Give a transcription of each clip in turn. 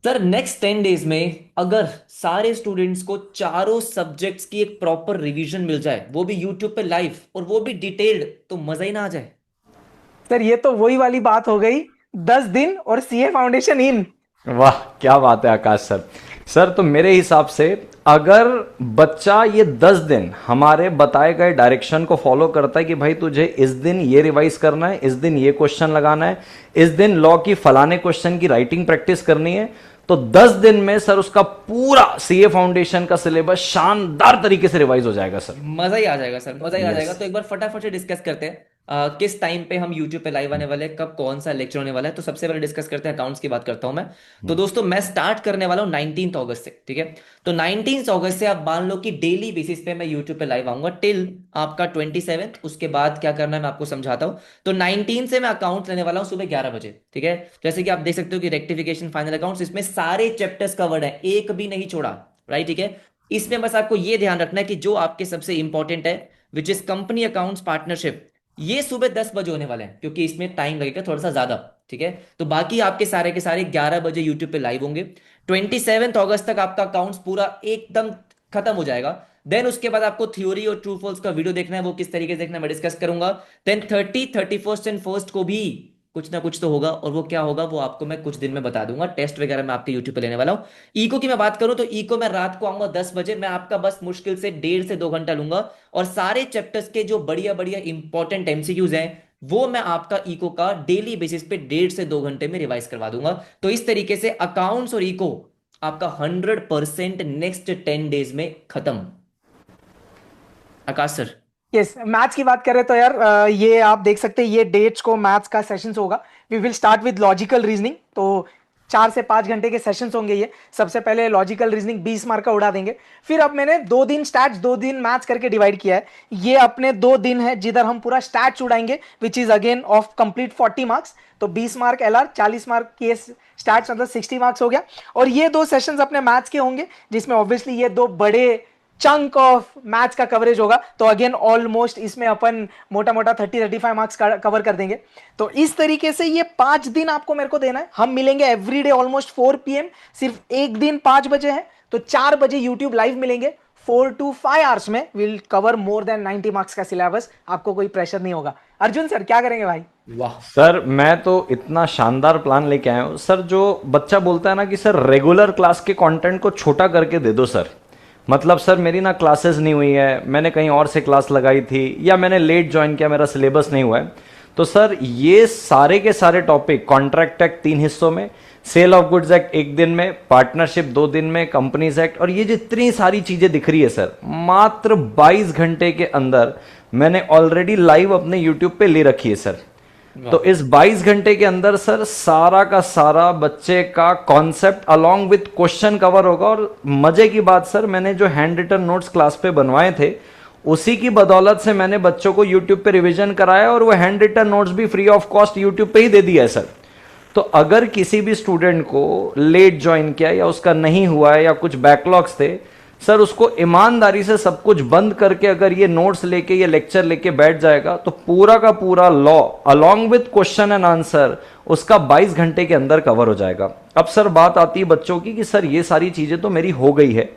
Sir next 10 days में अगर सारे स्टूडेंट्स को चारों सब्जेक्ट्स की एक प्रॉपर रिवीजन मिल जाए, वो भी यूट्यूब पे लाइव और वो भी डिटेल्ड, तो मजा ही ना आ जाए। सर ये तो वही वाली बात हो गई। 10 दिन और सीए फाउंडेशन इन। वाह, क्या बात है आकाश सर। सर तो मेरे हिसाब से अगर बच्चा ये 10 दिन हमारे बताए गए डायरेक्शन को फॉलो करता है कि भाई तुझे इस दिन ये रिवाइज करना है, इस दिन ये क्वेश्चन लगाना है, इस दिन लॉ की फलाने क्वेश्चन की राइटिंग प्रैक्टिस करनी है, तो 10 दिन में सर उसका पूरा सीए फाउंडेशन का सिलेबस शानदार तरीके से रिवाइज हो जाएगा सर। मजा ही आ जाएगा सर, मजा ही आ यस। जाएगा। तो एक बार फटाफट से डिस्कस करते हैं किस टाइम पे हम यूट्यूब पे लाइव आने वाले हैं, कब कौन सा लेक्चर होने वाला है। तो सबसे पहले डिस्कस करते हैं, अकाउंट्स की बात करता हूं मैं। तो दोस्तों मैं स्टार्ट करने वाला हूँ 19 अगस्त से, ठीक है। तो 19 अगस्त से आप मान लो कि डेली बेसिस पे मैं यूट्यूब पे लाइव आऊंगा टिल आपका 27। उसके बाद क्या करना है मैं आपको समझाता हूँ। तो 19 से मैं अकाउंट लेने वाला हूँ सुबह 11 बजे, ठीक है। जैसे कि आप देख सकते हो कि रेक्टिफिकेशन, फाइनल अकाउंट्स, इसमें सारे चैप्टर्स कवर्ड है, एक भी नहीं छोड़ा। राइट, ठीक है। इसमें बस आपको ये ध्यान रखना है कि जो आपके सबसे इंपॉर्टेंट है, which is company accounts partnership, ये सुबह 10 बजे होने वाले हैं, क्योंकि इसमें टाइम लगेगा थोड़ा सा ज्यादा। ठीक है। तो बाकी आपके सारे के सारे 11 बजे यूट्यूब पे लाइव होंगे। 27 अगस्त तक आपका अकाउंट्स पूरा एकदम खत्म हो जाएगा। देन उसके बाद आपको थ्योरी और ट्रू फॉल्स का वीडियो देखना है, वो किस तरीके से देखना है मैं डिस्कस करूंगा। देन 30, 31 एंड फर्स्ट को भी कुछ ना कुछ तो होगा, और वो क्या होगा वो आपको मैं कुछ दिन में बता दूंगा। टेस्ट वगैरह मैं आपके यूट्यूब पे लेने वाला हूँ। इको की मैं बात करूं तो इको मैं रात को आऊंगा 10 बजे। मैं आपका बस मुश्किल से 1.5 से 2 घंटा लूंगा, और सारे चैप्टर्स के जो बढ़िया बढ़िया इंपॉर्टेंट एमसीक्यूज हैं वो मैं आपका इको का डेली बेसिस पे 1.5 से 2 घंटे में रिवाइज करवा दूंगा। तो इस तरीके से अकाउंट्स और इको आपका 100% नेक्स्ट 10 डेज में खत्म। आकाश सर। यस, मैथ्स की बात करें तो यार ये आप देख सकते हैं, ये डेट्स को मैथ्स का सेशंस होगा। We will start with logical reasoning. तो 4 से 5 घंटे के सेशंस होंगे ये। सबसे पहले लॉजिकल रीजनिंग 20 मार्क का उड़ा देंगे। फिर अब मैंने 2 दिन स्टैट्स 2 दिन मैथ्स करके डिवाइड किया है। ये अपने 2 दिन है जिधर हम पूरा स्टैट्स उड़ाएंगे, which is again of complete 40 marks. तो 20 मार्क एलआर, 40 मार्क के स्टैट्स, मतलब 60 मार्क्स हो गया। और ये 2 सेशंस अपने मैथ्स के होंगे, जिसमें ऑब्वियसली ये 2 बड़े चंक ऑफ मैथ्स का कवरेज होगा। तो अगेन ऑलमोस्ट इसमें अपन मोटा मोटा 30-35 मार्क्स कवर कर देंगे। तो इस तरीके से ये 5 दिन आपको मेरे को देना है। हम मिलेंगे एवरीडे ऑलमोस्ट 4 PM। सिर्फ एक दिन 5 बजे है, तो 4 बजे यूट्यूब लाइव मिलेंगे। 4 to 5 आवर्स में will cover more than 90 marks का सिलेबस। आपको कोई प्रेशर नहीं होगा। अर्जुन सर क्या करेंगे भाई? वाह। सर मैं तो इतना शानदार प्लान लेके आया हूँ सर। जो बच्चा बोलता है ना कि सर रेगुलर क्लास के कंटेंट को छोटा करके दे दो सर, मतलब सर मेरी ना क्लासेस नहीं हुई है, मैंने कहीं और से क्लास लगाई थी, या मैंने लेट ज्वाइन किया, मेरा सिलेबस नहीं हुआ है, तो सर ये सारे के सारे टॉपिक, कॉन्ट्रैक्ट एक्ट 3 हिस्सों में, सेल ऑफ गुड्स एक्ट 1 दिन में, पार्टनरशिप 2 दिन में, कंपनीज एक्ट, और ये जितनी सारी चीजें दिख रही है सर, मात्र 22 घंटे के अंदर मैंने ऑलरेडी लाइव अपने यूट्यूब पे ले रखी है सर। तो वाह। इस 22 घंटे के अंदर सर सारा का सारा बच्चे का concept along with question cover होगा। और मजे की बात सर, मैंने जो हैंड रिटन नोट्स क्लास पे बनवाए थे, उसी की बदौलत से मैंने बच्चों को यूट्यूब पे रिवीजन कराया, और वो हैंड रिटन नोट्स भी फ्री ऑफ कॉस्ट यूट्यूब पे ही दे दिया है सर। तो अगर किसी भी स्टूडेंट को लेट ज्वाइन किया, या उसका नहीं हुआ है, या कुछ बैकलॉग्स थे सर, उसको ईमानदारी से सब कुछ बंद करके अगर ये नोट्स लेके, ये लेक्चर लेके बैठ जाएगा, तो पूरा का पूरा law along with question and answer उसका 22 घंटे के अंदर कवर हो जाएगा। अब सर बात आती है बच्चों की कि सर ये सारी चीजें तो मेरी हो गई है,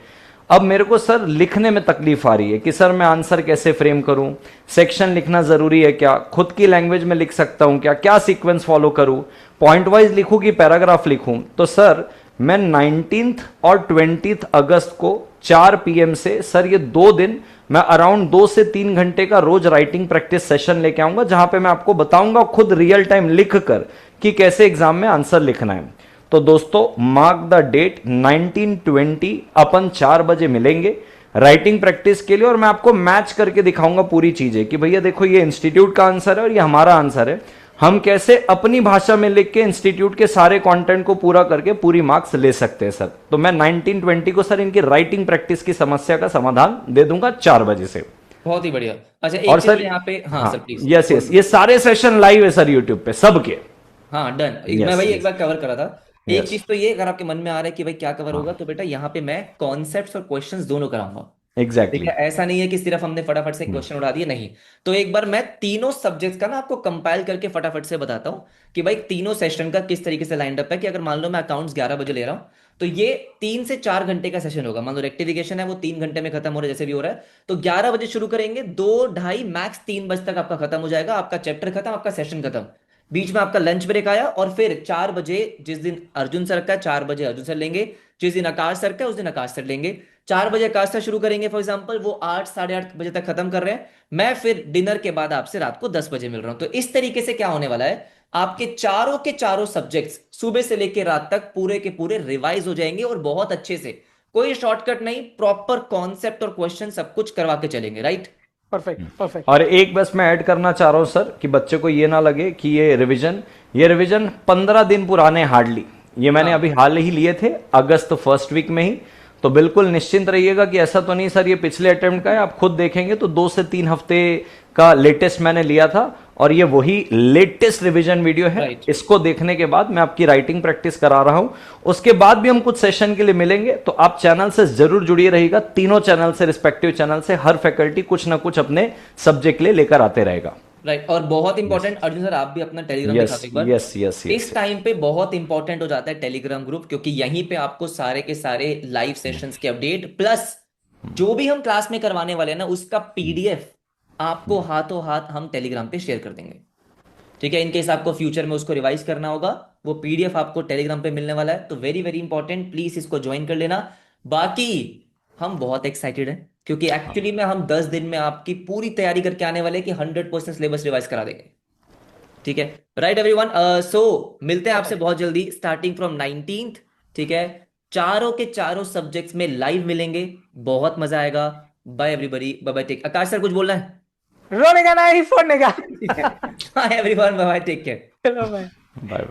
अब मेरे को सर लिखने में तकलीफ आ रही है कि सर मैं आंसर कैसे फ्रेम करूं, सेक्शन लिखना जरूरी है क्या, खुद की लैंग्वेज में लिख सकता हूं क्या, क्या सीक्वेंस फॉलो करूं, पॉइंट वाइज लिखूं कि पैराग्राफ लिखूं। तो सर मैं 19th और 20th अगस्त को 4 PM से सर ये 2 दिन मैं अराउंड 2 से 3 घंटे का रोज राइटिंग प्रैक्टिस सेशन लेके आऊंगा, जहां पे मैं आपको बताऊंगा खुद रियल टाइम लिख कर कि कैसे एग्जाम में आंसर लिखना है। तो दोस्तों मार्क द डेट, 1920 अपन 4 बजे मिलेंगे राइटिंग प्रैक्टिस के लिए, और मैं आपको मैच करके दिखाऊंगा पूरी चीजें कि भैया देखो ये इंस्टीट्यूट का आंसर है और ये हमारा आंसर है, हम कैसे अपनी भाषा में लिख के इंस्टीट्यूट के सारे कंटेंट को पूरा करके पूरी मार्क्स ले सकते हैं सर। तो मैं 1920 को सर इनकी राइटिंग प्रैक्टिस की समस्या का समाधान दे दूंगा 4 बजे से। बहुत ही बढ़िया। अच्छा और एक चीज सर, मैं यहाँ पे, हाँ हाँ, सर प्लीज यस बोल यस, दो। ये सारे सेशन लाइव है सर यूट्यूब पे सबके। हाँ डन, मैं यस भाई एक यस बार कवर करा था। एक यस। चीज तो ये, अगर आपके मन में आ रहा है कि भाई क्या कवर होगा, हाँ तो बेटा यहाँ पे मैं कॉन्सेप्ट्स और क्वेश्चंस दोनों कराऊंगा। एग्जैक्टली ठीक है, ऐसा नहीं है कि सिर्फ हमने फटाफट से क्वेश्चन उड़ा दिए, नहीं। तो एक बार मैं तीनों सब्जेक्ट्स का ना आपको कंपाइल करके फटाफट से बताता हूँ कि भाई तीनों सेशन का किस तरीके से लाइंड अप है। कि अगर मान लो मैं अकाउंट्स 11 बजे ले रहा हूँ, तो ये 3 से 4 घंटे का सेशन होगा। मान लो रेक्टिफिकेशन है वो 3 घंटे में खत्म हो रहा है, जैसे भी हो रहा है। तो 11 बजे शुरू करेंगे, 2 ढाई मैक्स 3 बजे तक आपका खत्म हो जाएगा, आपका चैप्टर खत्म, आपका सेशन खत्म। बीच में आपका लंच ब्रेक आया, और फिर 4 बजे, जिस दिन अर्जुन सर का है 4 बजे अर्जुन सर लेंगे, जिस दिन आकाश सर का है उस दिन आकाश सर लेंगे। 4 बजे आकाश सर शुरू करेंगे फॉर एग्जाम्पल, वो 8 साढ़े 8 बजे तक खत्म कर रहे हैं। मैं फिर डिनर के बाद आपसे रात को 10 बजे मिल रहा हूं। तो इस तरीके से क्या होने वाला है, आपके चारों के चारों सब्जेक्ट्स सुबह से लेकर रात तक पूरे के पूरे रिवाइज हो जाएंगे, और बहुत अच्छे से। कोई शॉर्टकट नहीं, प्रॉपर कॉन्सेप्ट और क्वेश्चन सब कुछ करवा के चलेंगे, राइट। Perfect perfect. और एक बस मैं ऐड करना चाह रहा हूं सर कि बच्चे को ये ना लगे कि ये रिवीजन 15 दिन पुराने हार्डली, ये मैंने हाँ अभी हाल ही लिए थे अगस्त फर्स्ट वीक में ही। तो बिल्कुल निश्चिंत रहिएगा कि ऐसा तो नहीं सर ये पिछले अटेम्प्ट का है, आप खुद देखेंगे तो 2 से 3 हफ्ते का लेटेस्ट मैंने लिया था, और ये वही लेटेस्ट रिवीजन वीडियो है। राइट। इसको देखने के बाद मैं आपकी राइटिंग प्रैक्टिस करा रहा हूं। उसके बाद भी हम कुछ सेशन के लिए मिलेंगे, तो आप चैनल से जरूर जुड़िए रहिएगा। तीनों चैनल से, रिस्पेक्टिव चैनल से हर फैकल्टी कुछ ना कुछ अपने सब्जेक्ट ले लेकर आते रहेगा। राइट। और बहुत इंपॉर्टेंट अर्जुन सर, आप भी अपना टेलीग्राम यस दिखा दो एक बार। यस यस इस यस। टाइम पे बहुत इंपॉर्टेंट हो जाता है टेलीग्राम ग्रुप, क्योंकि यहीं पे आपको सारे के सारे लाइव सेशंस के अपडेट प्लस जो भी हम क्लास में करवाने वाले हैं ना, उसका पीडीएफ आपको हाथों हाथ हम टेलीग्राम पे शेयर कर देंगे। ठीक है, इनकेस आपको फ्यूचर में उसको रिवाइज करना होगा, वो पीडीएफ आपको टेलीग्राम पे मिलने वाला है। तो वेरी वेरी इंपॉर्टेंट, प्लीज इसको ज्वाइन कर लेना। बाकी हम बहुत एक्साइटेड हैं, क्योंकि एक्चुअली में हम 10 दिन में आपकी पूरी तैयारी करके आने वाले हैं कि 100% सिलेबस रिवाइज करा देंगे। ठीक है, राइट एवरीवन। सो मिलते हैं आपसे बहुत जल्दी, स्टार्टिंग फ्रॉम 19th। ठीक है, चारों के चारों सब्जेक्ट्स में लाइव मिलेंगे, बहुत मजा आएगा। Bye everybody, bye bye, take. Akash sir कुछ बोलना है? रोने का नहीं, फोड़ने का। Bye everyone, bye bye, take care. चलो भाई। Bye bye.